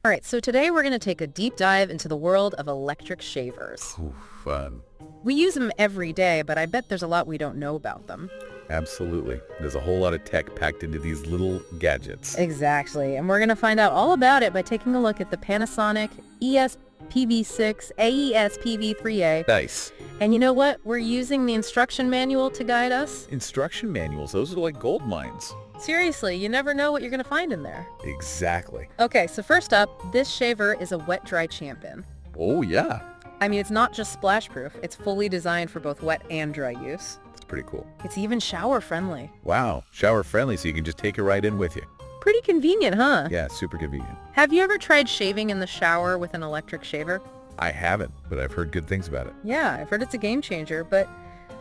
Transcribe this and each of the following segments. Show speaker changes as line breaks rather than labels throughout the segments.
All right, so today we're going to take a deep dive into the world of electric shavers.
Ooh, fun.
We use them every day, but I bet there's a lot we don't know about them.
Absolutely. There's a whole lot of tech packed into these little gadgets.
Exactly, and we're going to find out all about it by taking a look at the Panasonic ES-PV6 AES-PV3A.
Nice.
And you know what? We're using the instruction manual to guide us.
Instruction manuals, those are like gold mines.
Seriously, you never know what you're going to find in there.
Exactly.
Okay, so first up, this shaver is a wet-dry champion.
Oh, yeah.
I mean, it's not just splash-proof. It's fully designed for both wet and dry use.
That's pretty cool.
It's even shower-friendly.
Wow. Shower-friendly, so you can just take it right in with you.
Pretty convenient, huh?
Yeah, super convenient.
Have you ever tried shaving in the shower with an electric shaver?
I haven't, but I've heard good things about it.
Yeah, I've heard it's a game changer, but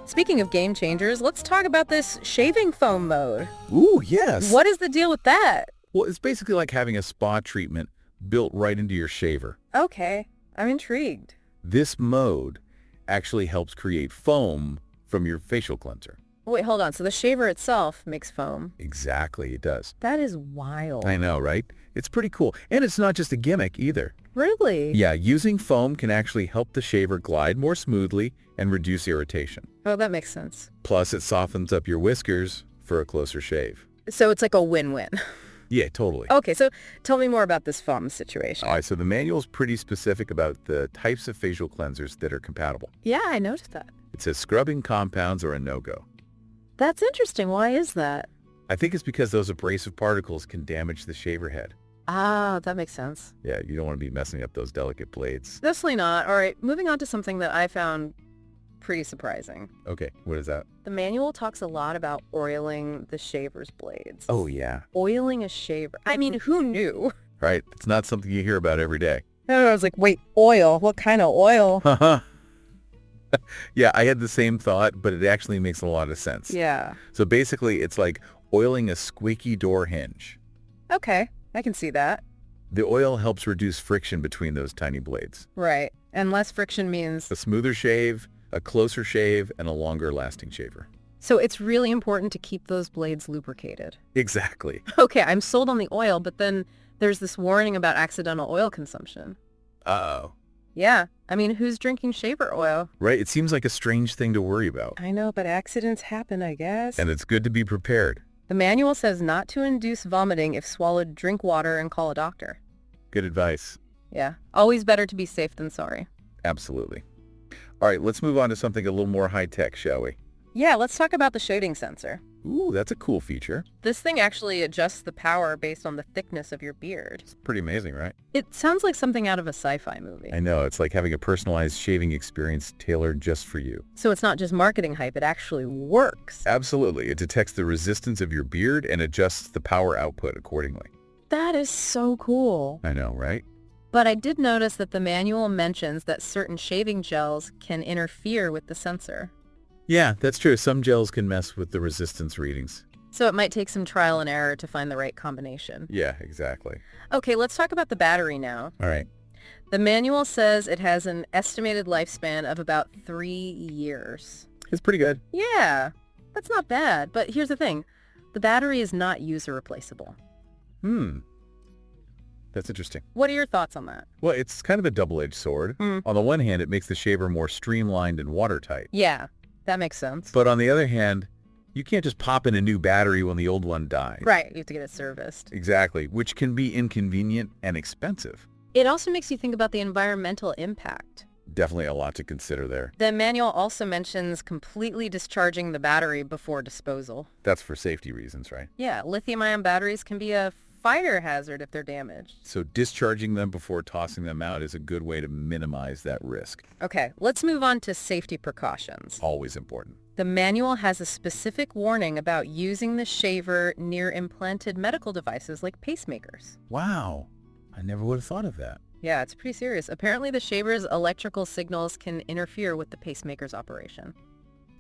speaking of game changers, let's talk about this shaving foam mode.
Ooh, yes.
What is the deal with that?
Well, it's basically like having a spa treatment built right into your shaver.
Okay, I'm intrigued.
This mode actually helps create foam from your facial cleanser.
Wait, hold on. So the shaver itself makes foam?
Exactly, it does.
That is wild.
I know, right? It's pretty cool. And it's not just a gimmick either.
Really?
Yeah, using foam can actually help the shaver glide more smoothly and reduce irritation.
Oh, that makes sense.
Plus, it softens up your whiskers for a closer shave.
So it's like a win-win.
Yeah, totally.
Okay, so tell me more about this foam situation.
All right, so the manual's pretty specific about the types of facial cleansers that are compatible.
Yeah, I noticed that.
It says scrubbing compounds are a no-go.
That's interesting. Why is that?
I think it's because those abrasive particles can damage the shaver head.
Ah, that makes sense.
Yeah, you don't want to be messing up those delicate blades.
Definitely not. All right, moving on to something that I found pretty surprising.
Okay, what is that?
The manual talks a lot about oiling the shaver's blades.
Oh, yeah.
Oiling a shaver. I mean, who knew?
Right, it's not something you hear about every day.
I was like, wait, oil? What kind of oil?
Haha. Yeah, I had the same thought, but it actually makes a lot of sense.
Yeah.
So basically, it's like oiling a squeaky door hinge.
Okay, I can see that.
The oil helps reduce friction between those tiny blades.
Right. And less friction means...
A smoother shave, a closer shave, and a longer lasting shaver.
So it's really important to keep those blades lubricated.
Exactly.
Okay, I'm sold on the oil, but then there's this warning about accidental oil consumption.
Uh-oh.
Yeah, I mean, who's drinking shaver oil?
Right, it seems like a strange thing to worry about.
I know, but accidents happen, I guess.
And it's good to be prepared.
The manual says not to induce vomiting. If swallowed, drink water and call a doctor.
Good advice.
Yeah, always better to be safe than sorry.
Absolutely. All right, let's move on to something a little more high-tech, shall we?
Yeah, let's talk about the shading sensor.
Ooh, that's a cool feature.
This thing actually adjusts the power based on the thickness of your beard.
It's pretty amazing, right?
It sounds like something out of a sci-fi movie.
I know, it's like having a personalized shaving experience tailored just for you.
So it's not just marketing hype, it actually works.
Absolutely. It detects the resistance of your beard and adjusts the power output accordingly.
That is so cool.
I know, right?
But I did notice that the manual mentions that certain shaving gels can interfere with the sensor.
Yeah, that's true. Some gels can mess with the resistance readings.
So it might take some trial and error to find the right combination.
Yeah, exactly.
Okay, let's talk about the battery now.
All right.
The manual says it has an estimated lifespan of about 3 years.
It's pretty good.
Yeah, that's not bad. But here's the thing. The battery is not user replaceable.
That's interesting.
What are your thoughts on that?
Well, it's kind of a double-edged sword. On the one hand, it makes the shaver more streamlined and watertight.
Yeah, that makes sense.
But on the other hand, you can't just pop in a new battery when the old one dies.
Right, you have to get it serviced.
Exactly, which can be inconvenient and expensive.
It also makes you think about the environmental impact.
Definitely a lot to consider there.
The manual also mentions completely discharging the battery before disposal.
That's for safety reasons, right?
Yeah, lithium-ion batteries can be a fire hazard if they're damaged.
So discharging them before tossing them out is a good way to minimize that risk.
Okay, let's move on to safety precautions.
Always important.
The manual has a specific warning about using the shaver near implanted medical devices like pacemakers.
Wow, I never would have thought of that.
Yeah, it's pretty serious. Apparently the shaver's electrical signals can interfere with the pacemaker's operation.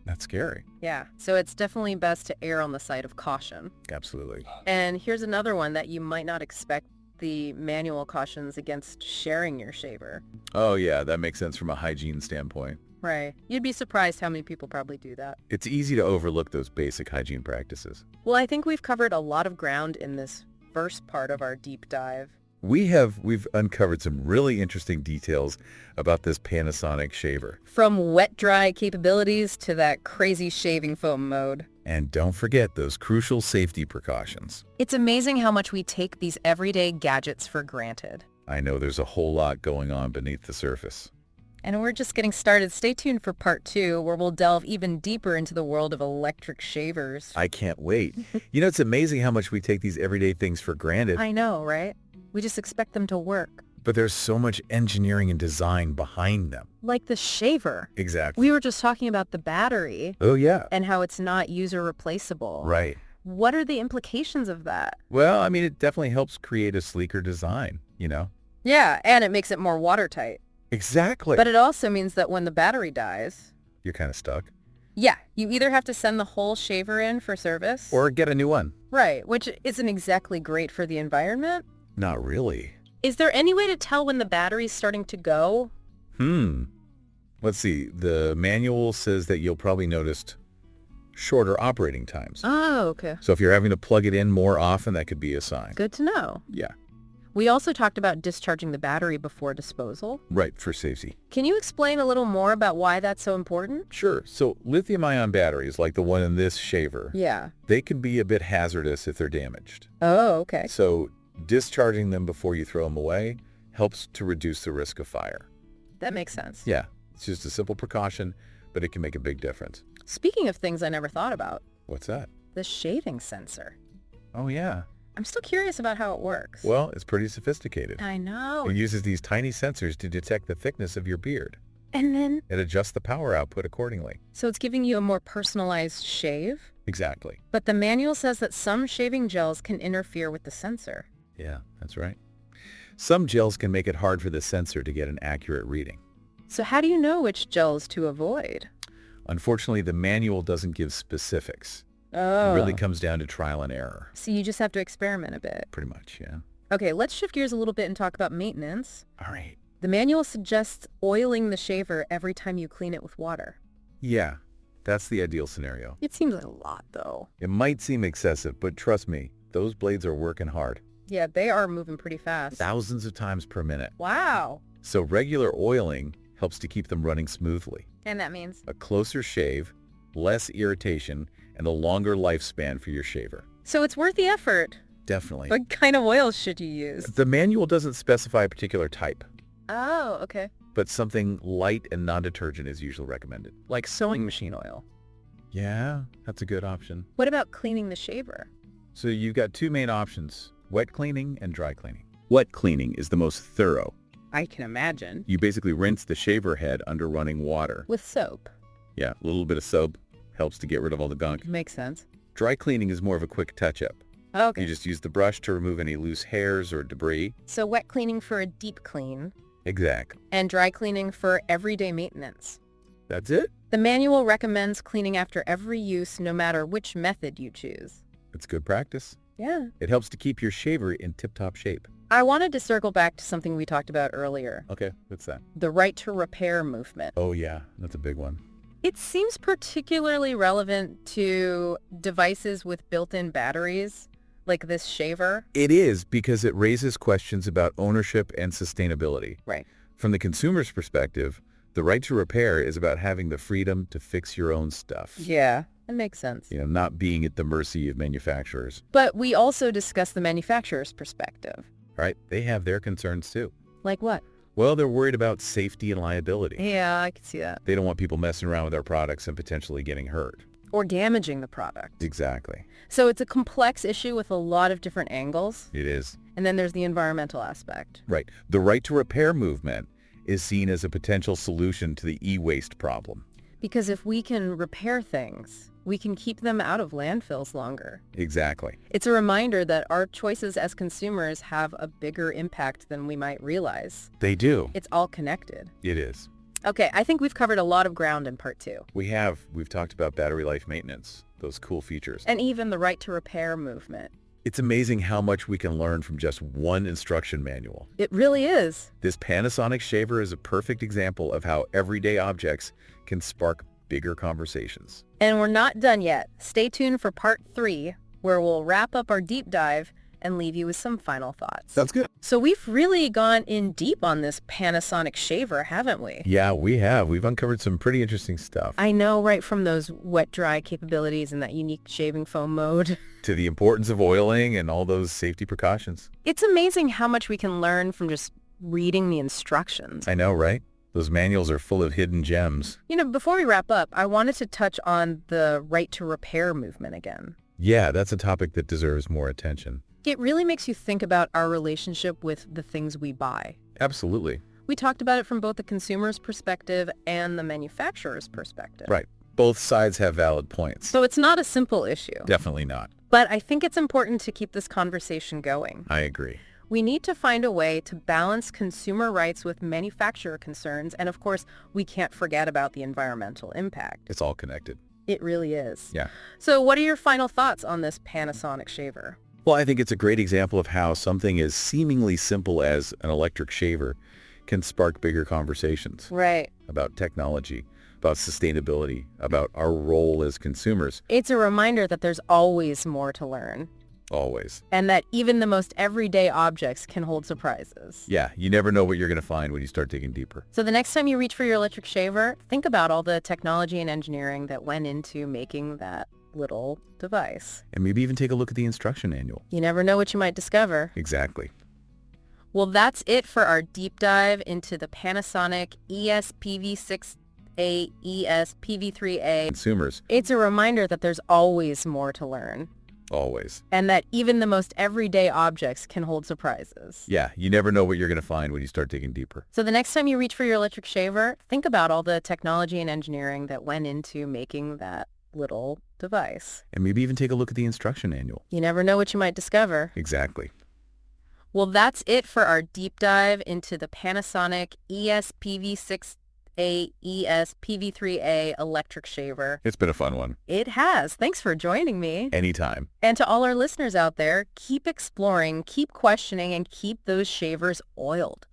That's scary.
Yeah, so it's definitely best to err on the side of caution.
Absolutely.
And here's another one that you might not expect. The manual cautions against sharing your shaver.
Oh yeah, that makes sense from a hygiene standpoint.
Right. You'd be surprised how many people probably do that.
It's easy to overlook those basic hygiene practices.
Well, I think we've covered a lot of ground in this first part of our deep dive.
We've uncovered some really interesting details about this Panasonic shaver.
From wet-dry capabilities to that crazy shaving foam mode.
And don't forget those crucial safety precautions.
It's amazing how much we take these everyday gadgets for granted.
I know there's a whole lot going on beneath the surface.
And we're just getting started. Stay tuned for part 2, where we'll delve even deeper into the world of electric shavers.
I can't wait. It's amazing how much we take these everyday things for granted.
I know, right? We just expect them to work.
But there's so much engineering and design behind them.
Like the shaver.
Exactly.
We were just talking about the battery.
Oh, yeah.
And how it's not user replaceable.
Right.
What are the implications of that?
Well, I mean, it definitely helps create a sleeker design,
Yeah, and it makes it more watertight.
Exactly.
But it also means that when the battery dies...
You're kind of stuck.
Yeah, you either have to send the whole shaver in for service...
Or get a new one.
Right, which isn't exactly great for the environment.
Not really.
Is there any way to tell when the battery's starting to go?
Let's see. The manual says that you'll probably notice shorter operating times.
Oh, okay.
So if you're having to plug it in more often, that could be a sign.
Good to know.
Yeah.
We also talked about discharging the battery before disposal.
Right, for safety.
Can you explain a little more about why that's so important?
Sure. So lithium-ion batteries, like the one in this shaver,
Yeah.
they can be a bit hazardous if they're damaged.
Oh, okay.
So discharging them before you throw them away helps to reduce the risk of fire.
That makes sense.
Yeah, it's just a simple precaution, but it can make a big difference.
Speaking of things I never thought about,
What's that?
the shaving sensor.
Oh, yeah.
I'm still curious about how it works.
Well, it's pretty sophisticated.
I know.
It uses these tiny sensors to detect the thickness of your beard.
And then,
It adjusts the power output accordingly.
so it's giving you a more personalized shave?
Exactly.
But the manual says that some shaving gels can interfere with the sensor.
Yeah, that's right. Some gels can make it hard for the sensor to get an accurate reading.
So how do you know which gels to avoid?
Unfortunately, the manual doesn't give specifics.
Oh.
It really comes down to trial and error.
So you just have to experiment a bit.
Pretty much, yeah.
Okay, let's shift gears a little bit and talk about maintenance.
All right.
The manual suggests oiling the shaver every time you clean it with water.
Yeah, that's the ideal scenario.
It seems like a lot, though.
It might seem excessive, but trust me, those blades are working hard.
Yeah, they are moving pretty fast.
Thousands of times per minute.
Wow.
So regular oiling helps to keep them running smoothly.
And that means?
A closer shave, less irritation, and a longer lifespan for your shaver.
So it's worth the effort.
Definitely.
What kind of oil should you use?
The manual doesn't specify a particular type,
Oh, okay.
but something light and non-detergent is usually recommended.
Like sewing machine oil.
Yeah, that's a good option.
What about cleaning the shaver?
So you've got two main options, wet cleaning and dry cleaning. Wet cleaning is the most thorough.
I can imagine.
You basically rinse the shaver head under running water.
With soap.
Yeah, a little bit of soap helps to get rid of all the gunk.
Makes sense.
Dry cleaning is more of a quick touch-up.
Okay.
You just use the brush to remove any loose hairs or debris.
So wet cleaning for a deep clean
Exactly.
and dry cleaning for everyday maintenance.
That's it?
The manual recommends cleaning after every use no matter which method you choose.
It's good practice.
Yeah.
It helps to keep your shaver in tip-top shape.
I wanted to circle back to something we talked about earlier.
Okay, what's that?
The right to repair movement.
Oh yeah, that's a big one.
It seems particularly relevant to devices with built-in batteries, like this shaver.
It is because it raises questions about ownership and sustainability.
Right.
From the consumer's perspective, the right to repair is about having the freedom to fix your own stuff.
Yeah, that makes sense.
Not being at the mercy of manufacturers.
But we also discussed the manufacturer's perspective.
Right? They have their concerns too.
Like what?
Well, they're worried about safety and liability.
Yeah, I can see that.
They don't want people messing around with their products and potentially getting hurt.
Or damaging the product.
Exactly.
So it's a complex issue with a lot of different angles.
It is.
And then there's the environmental aspect.
Right. The right to repair movement is seen as a potential solution to the e-waste problem.
Because if we can repair things, we can keep them out of landfills longer.
Exactly.
It's a reminder that our choices as consumers have a bigger impact than we might realize.
They do.
It's all connected.
It is.
Okay, I think we've covered a lot of ground in part 2.
We've talked about battery life maintenance, those cool features.
And even the right to repair movement.
It's amazing how much we can learn from just one instruction manual.
It really is.
This Panasonic shaver is a perfect example of how everyday objects can spark bigger conversations.
And we're not done yet. Stay tuned for part 3, where we'll wrap up our deep dive and leave you with some final thoughts.
Sounds good.
So we've really gone in deep on this Panasonic shaver, haven't we?
Yeah, we have. We've uncovered some pretty interesting stuff.
I know, right from those wet-dry capabilities and that unique shaving foam mode.
To the importance of oiling and all those safety precautions.
It's amazing how much we can learn from just reading the instructions.
I know, right? Those manuals are full of hidden gems.
Before we wrap up, I wanted to touch on the right to repair movement again.
Yeah, that's a topic that deserves more attention.
It really makes you think about our relationship with the things we buy.
Absolutely.
We talked about it from both the consumer's perspective and the manufacturer's perspective.
Right. Both sides have valid points.
So it's not a simple issue.
Definitely not.
But I think it's important to keep this conversation going.
I agree.
We need to find a way to balance consumer rights with manufacturer concerns, and of course, we can't forget about the environmental impact.
It's all connected.
It really is.
Yeah.
So what are your final thoughts on this Panasonic shaver?
Well, I think it's a great example of how something as seemingly simple as an electric shaver can spark bigger conversations.
Right.
About technology, about sustainability, about our role as consumers.
It's a reminder that there's always more to learn.
Always.
And that even the most everyday objects can hold surprises.
Yeah, you never know what you're going to find when you start digging deeper.
So the next time you reach for your electric shaver, think about all the technology and engineering that went into making that little device.
And maybe even take a look at the instruction manual.
You never know what you might discover.
Exactly.
Well, that's it for our deep dive into the Panasonic ES-PV6A ES PV3A.
Consumers.
It's a reminder that there's always more to learn.
Always.
And that even the most everyday objects can hold surprises.
Yeah, you never know what you're going to find when you start digging deeper.
So the next time you reach for your electric shaver, think about all the technology and engineering that went into making that little device.
And maybe even take a look at the instruction manual.
You never know what you might discover.
Exactly.
Well, that's it for our deep dive into the Panasonic ES-PV6A ES PV3A electric shaver.
It's been a fun one.
It has. Thanks for joining me.
Anytime.
And to all our listeners out there, keep exploring, keep questioning, and keep those shavers oiled.